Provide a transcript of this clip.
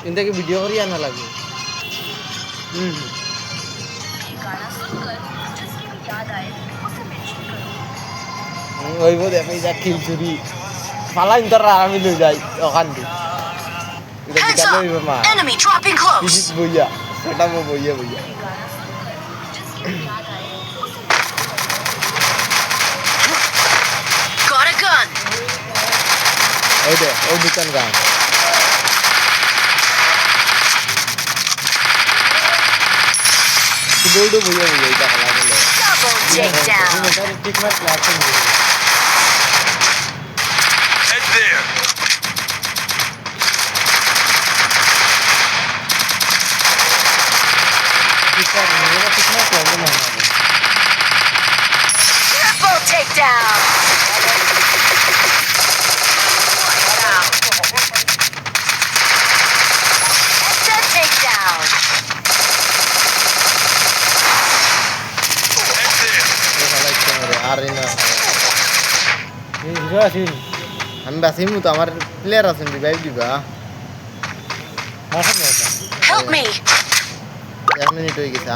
इनके वीडियो करिए आना लगे ওই বোধে আমি যা কিল চুরি পালা ইন্তরা আমি লই যাই ওখান থেকে এটা Heads বিকালে up! হইবে মা Enemy dropping close! পিছিত বইয়া সেটা মো বইয়া বইয়া Got a gun! ওই দে ওই দোকান গান কিবোর্ডও বইয়া বইয়া এটা খেলা বলে Double takedown! ঠিক মার class Head there. Triple takedown! Extra takedown! Head there. আর না হিরো আছেন আমি বাসিমু তো আমার প্লেয়ার আছেন রিভাইভ দিবা Help me! 1 মিনিট হয়ে গেছে